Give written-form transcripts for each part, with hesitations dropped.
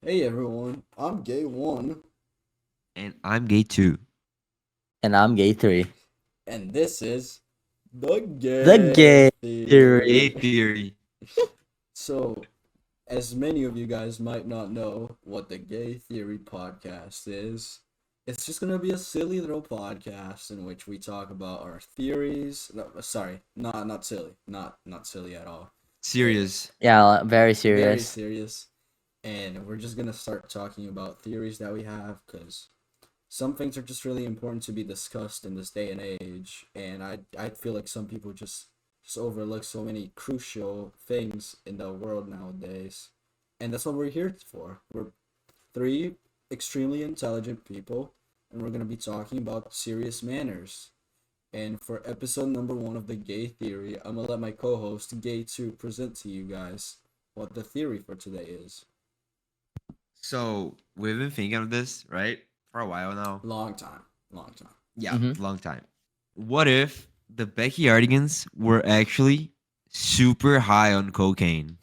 Hey everyone, I'm Gay One, And I'm gay too. And I'm gay 3. and this is the The Gay gay Gay theory. Theory. theory. So, as many of you guys might not know what the Gay Theory podcast is, it's just gonna be a silly little podcast in which we talk about our theories. No, sorry, not silly, not silly at all. Serious. Yeah, very Very serious. serious, and we're just gonna start talking about theories that we have because some things are just really important to be discussed in this day and age, and I feel like some people just overlook so many crucial things in the world nowadays, and that's what we're here for. We're three extremely intelligent people, and we're gonna be talking about serious manners. And for episode number one of the Gay Theory, I'm gonna let my co-host Gay Two present to you guys what the theory for today is. So we've been thinking of this, right? For a while now. Long time, long time. Yeah, Mhm. long time. What if the Beckyyardigans were actually super high on cocaine?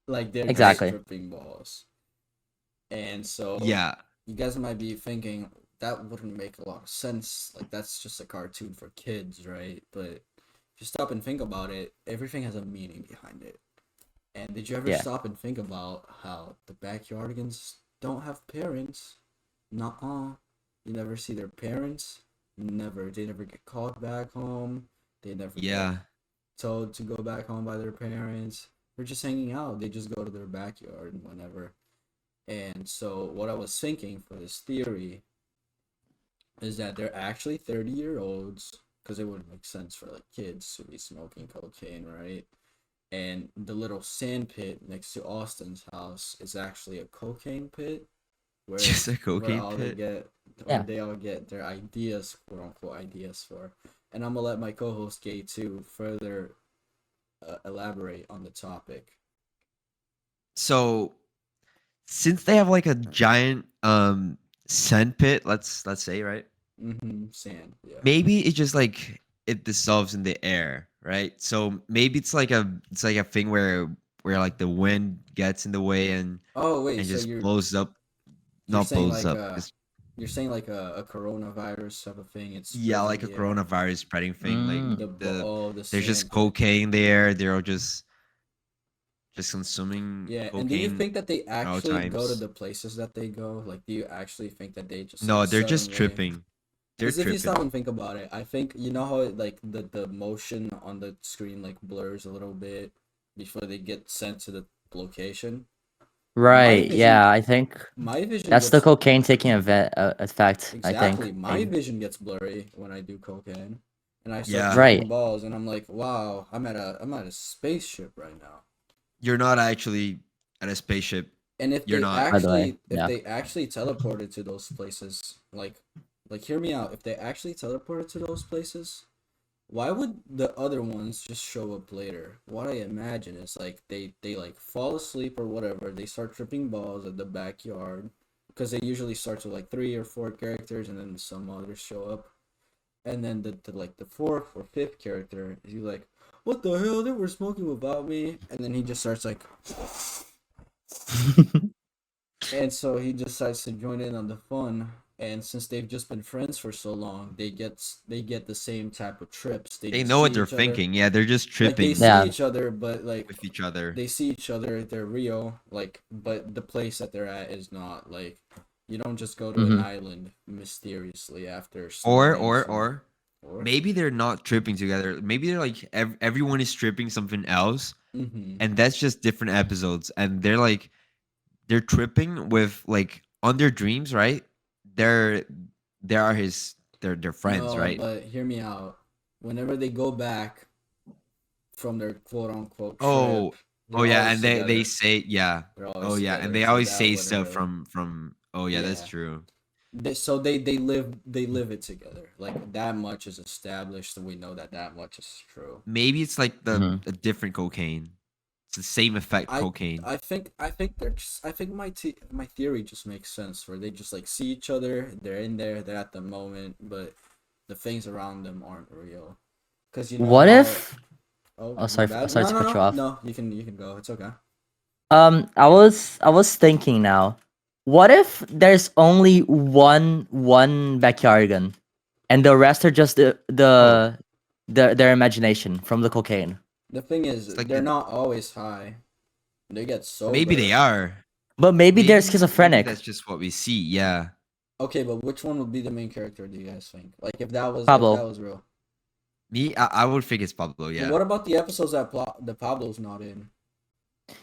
Like they're just Exactly. stripping balls. And so Yeah. you guys might be thinking that wouldn't make a lot of sense. Like that's just a cartoon for kids, right? But if you stop and think about it, everything has a meaning behind it. And did you ever Yeah. stop and think about how the backyardigans don't have parents? Nuh-uh. You never see their parents. They never get called back home. They never get Yeah. told to go back home by their parents. They're just hanging out. They just go to their backyard whenever. And so what I was thinking for this theory is that they're actually 30-year-olds because it wouldn't make sense for like kids to be smoking cocaine, right? And the little sand pit next to Austin's house is actually a cocaine pit where Just a where cocaine all they pit. get where Yeah. they all get their ideas, quote unquote ideas for. And I'm gonna let my co-host Gay too further elaborate on the topic. So since they have like a giant sand pit, let's say, right? Mm-hmm. Sand, yeah. Maybe it just like it dissolves in the air, right? So maybe it's like a thing where like the wind gets in the way Oh wait, and so just blows up, you're not saying blows like up. Just you're saying like a coronavirus type of thing. It's yeah, spreads in like a the air. coronavirus spreading thing. Like Mm. The there's sand just pit. cocaine there. They're all just consuming Yeah, and do you cocaine think that they at all actually go to times. the places that they go? Like, do you actually think that they just like No, they're just suddenly? tripping. They're Because if you stop tripping. and think about it, I think you know how it, like the motion on the screen like blurs a little bit before they get sent to the location. My Right. vision, Yeah, I think my vision that's the gets cocaine taking effect, I think. exactly. My vision gets blurry when I do cocaine, and I start Yeah, Right. tripping balls, and I'm like, wow, I'm at a spaceship right now. you're not actually at a spaceship. And You're not. By the way. if Yeah. they actually teleported to those places, like hear me out, if they actually teleported to those places, why would the other ones just show up later? What I imagine is like they like fall asleep or whatever, they start tripping balls at the backyard because they usually start with like three or four characters and then some others show up. And then the like the fourth or fifth character, he's like, what the hell? They were smoking without me, and then he just starts like and so he decides to join in on the fun. And since they've just been friends for so long, they get the same type of trips. They They just know what see they're each other, thinking. Yeah, they're just like they tripping see Yeah. each other, but like with each other. they see each other. They're real, like, but the place that they're at is not like you don't just go to an Mhm. island mysteriously after Or snorting or some or or. maybe they're not tripping together. Maybe they're like everyone is tripping something else, Mm-hmm. and that's just different episodes. And they're tripping with like on their dreams, right? They're they are their friends, No, right? but hear me out. Whenever they go back from their quote unquote trip, Oh, oh they're yeah, always and they together. say yeah. They're Oh always yeah, and together, they so always that say wouldn't stuff really. from. Oh yeah, that's Yeah, true. they live it together. Like that much is established, and we know that much is true. Maybe it's like Mhm. a different cocaine. It's the same effect I cocaine. I think they're just, I think my theory just makes sense where they just like see each other, they're in there, they're at the moment, but the things around them aren't real. Cause you know What how if? oh Oh, my sorry. bad. Sorry No to no cut you no off. no you can go. It's okay. I was thinking now. What if there's only one backyardigan, and the rest are just Oh, their imagination from the cocaine? The thing is, it's like they're not always high. They get maybe they sober. are. But maybe they're Maybe schizophrenic. that's just what we see. Yeah. Okay, but which one would be the main character? Do you guys think? Like if that Pablo. was real. Me, I would think it's Pablo. But Yeah. what about the episodes that the Pablo's not in?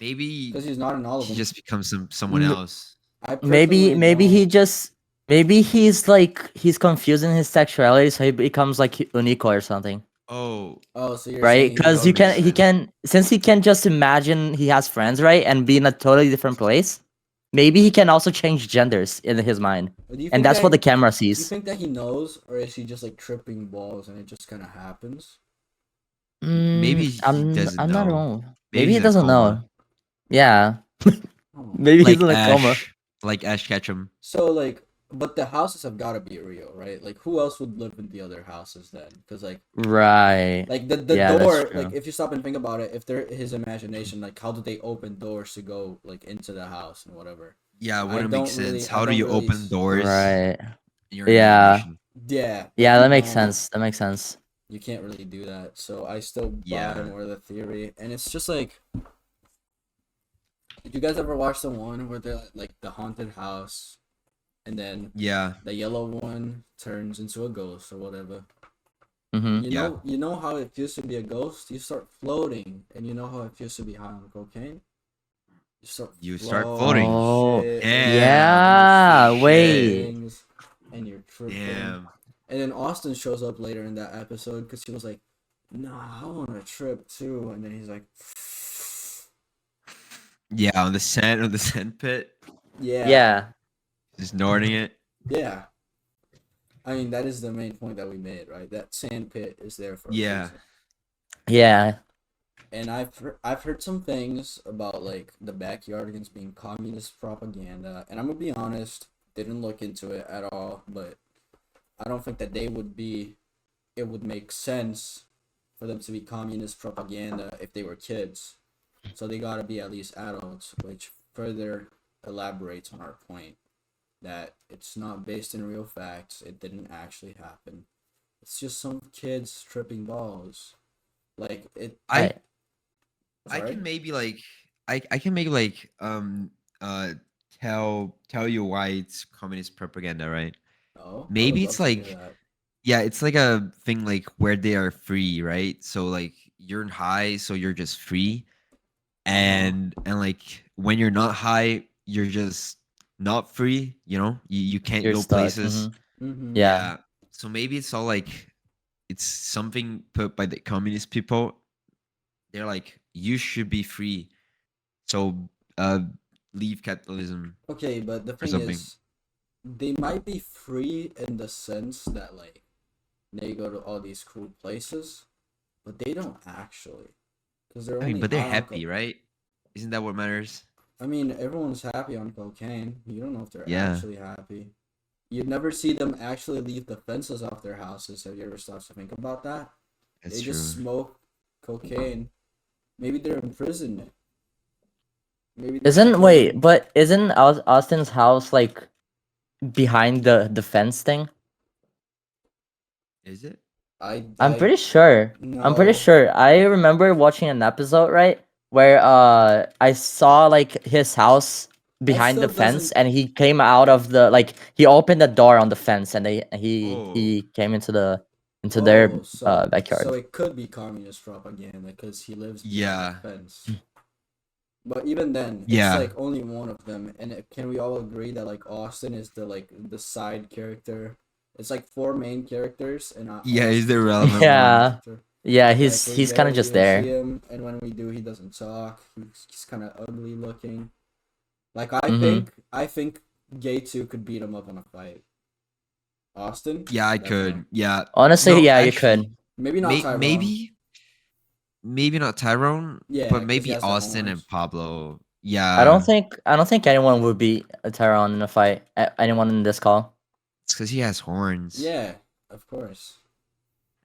Maybe Because he's not in all of he them. just becomes someone else. I Maybe personally maybe he don't. just maybe he's like he's confusing his sexuality, so he becomes like Unico or something, Oh, Oh, so you're saying right? he Because that just would you make can he sense. can since he can just imagine he has friends, right, and be in a totally different place. Maybe he can also change genders in his mind, do you and think that's that what the camera do you sees. think that he knows, or is he just like tripping balls and it just kind of happens? Maybe he doesn't I'm not know. wrong. Maybe Maybe he he's in a doesn't coma, know. Yeah, Oh. maybe he's in a coma. Like Ash Ketchum. So like, but the houses have got to be real, right? Like, who else would live in the other houses then? Because Right. like the Yeah, that's door, like true. if you stop and think about it, if they're his imagination, like how do they open doors to go like into the house and whatever? Yeah, wouldn't make sense. I How do don't you really, open doors Right. in your Yeah. imagination? yeah, like Yeah, you that makes don't, sense. That makes sense. you can't really do that. So I still buy Yeah. more of the theory, and it's just like, did you guys ever watch the one where they're like the haunted house, and then Yeah. the yellow one turns into a ghost or whatever? Mm-hmm. Yeah. You know how it feels to be a ghost? You start floating, and you know how it feels to be high on cocaine? You start Floating floating. Oh, shit, and you're yeah. seeing Shit. Wait. things, and you're tripping. Damn. And then Austin shows up later in that episode because he was like, "Nah, I want to trip too." And then he's like, Yeah, on the sand pit, "Yeah, Yeah. just snorting it. yeah." I mean, that is the main point that we made, right? That sand pit is there for a Yeah. reason. Yeah. And I've heard some things about like the backyardigans being communist propaganda, and I'm gonna be honest, didn't look into it at all, but I don't think that they would be. It would make sense for them to be communist propaganda if they were kids, so they gotta be at least adults, which further elaborates on our point that it's not based in real facts. It didn't actually happen. It's just some kids tripping balls. Like it. I Right. I Sorry. can maybe like I can maybe like uh tell you why it's communist propaganda, right? No, I would Maybe love it's to hear like that. yeah, it's like a thing like where they are free, right? So like you're high, so you're just free, Uh-huh. and like when you're not high, you're just not free. You can't You're go stuck. places. Mm-hmm. Mm-hmm. Yeah. Yeah, so maybe it's all like it's something put by the communist people. They're like you should be free, so uh leave capitalism Okay, but the or thing something. is, they might be free in the sense that like they go to all these cool places, but they don't actually, because they're I mean, only but they're high on happy, right? Isn't that what matters? I mean, everyone's happy on cocaine. You don't know if they're Yeah, actually happy. You'd never see them actually leave the fences off their houses. Have you ever stopped to think about that? that's They just true. smoke cocaine. Maybe they're imprisoned. Maybe they're Isn't secluded. wait, but isn't Austin's house like behind the fence thing? Is it? I'm I pretty sure. I'm pretty no. sure. I remember watching an episode, right, where I saw like his house That behind still the fence, doesn't. and he came out of the like he opened the door on the fence, and Oh, he came into their Oh, so backyard. it could be communist propaganda because he lives behind the yeah, fence. But even then, it's yeah, like only one of them, and can we all agree that like Austin is the side character? It's like four main characters, and yeah. He's the Austin's just the relevant side one. Yeah, character. yeah. Like we He's kind of barely just even see there. him, and when we do, he doesn't talk. He's kind of ugly looking. Like Mm-hmm. I think Gay 2 could beat him up in a fight. Austin? Yeah, I Definitely. could. Yeah. Honestly, No, yeah, you actually, could. Maybe not Tyrone. maybe not Tyrone, Yeah, but 'cause he maybe has the Austin horns. and Pablo. I Yeah, don't think anyone would beat Tyrone in a fight. Anyone in this call. it's because he has horns. Yeah, of course.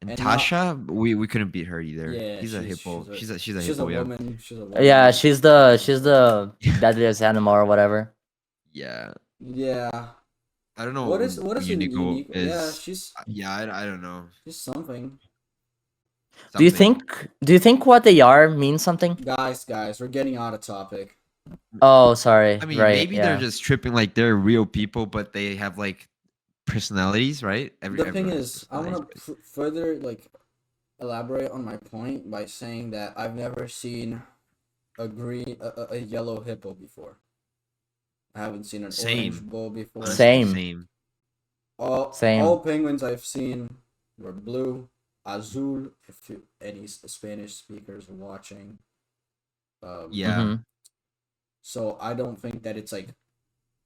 And And not- Tasha, we couldn't beat her either. Yeah, He's a hippo. She's a hippo. Yeah. woman. She's a woman. Yeah, she's the deadliest animal or whatever. Yeah. Yeah. I don't know What is a Unico unique? is. Yeah, she's I don't know. something. Do you Something. think what they are means something? Guys, we're getting out of topic. Oh, sorry. I mean, right, maybe they're just tripping like they're real people, but they have like personalities, right? The thing everyone has is, I want personalities, to further like elaborate on my point by saying that I've never seen a yellow hippo before. I haven't seen an Same. orange bull before. right? Same. Same. Same. All penguins I've seen were blue, azul. If any Spanish speakers are watching, Yeah. Mhm. So I don't think that it's like,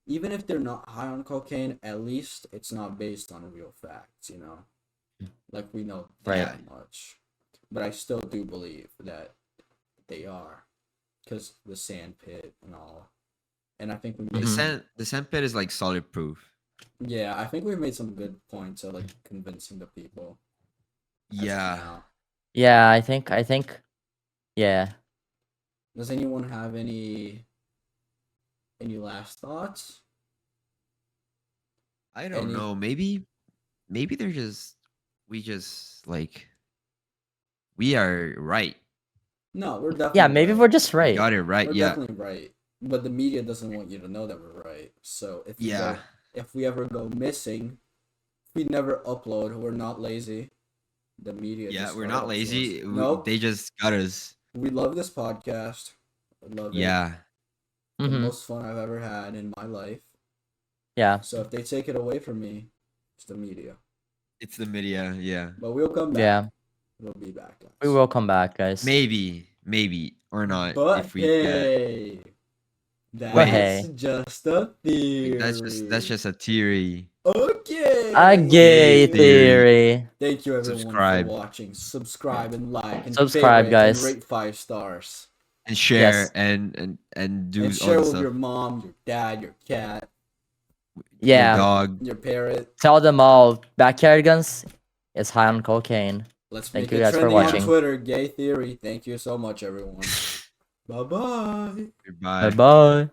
even if they're not high on cocaine, at least it's not based on real facts, you know? Like we know Right. that much. But I still do believe that they are. Because the sand pit and all. And I think we made The sandpit is like solid proof. yeah, I think we've made some good points of like convincing the people. as of Yeah. now. Yeah, I think yeah. Does anyone have any last thoughts? I don't Any- know. Maybe they're just we are right. No, we're definitely Yeah, maybe right. we're just We right. got it right. We're Yeah. definitely right. But the media doesn't want you to know that we're right. So Yeah. if we ever go missing, if we never upload, we're not lazy. The media Yeah, just we're got not up to lazy. us. Nope. They just got us. We love this podcast. I love it. Yeah. The Mhm. most fun I've ever had in my life. Yeah. So if they take it away from me, it's the media. It's the media. Yeah. But we'll come back. Yeah. We'll be back, guys. We will come back, guys. Maybe or not. But if we get hey, that's But hey. just a theory. that's just a theory. Okay. A gay theory. Thank you everyone Subscribe. for watching. Subscribe and like and Subscribe, favorite guys. and rate 5 stars. And share Yes. and do And all share the with stuff. your mom, your dad, your cat, Yeah. Your dog. your parrot. Tell them all. Backyardigans is high on cocaine. Let's Thank make you it guys for trendy on watching. Twitter. Gay theory. Thank you so much, everyone. Bye bye. Goodbye. Bye bye.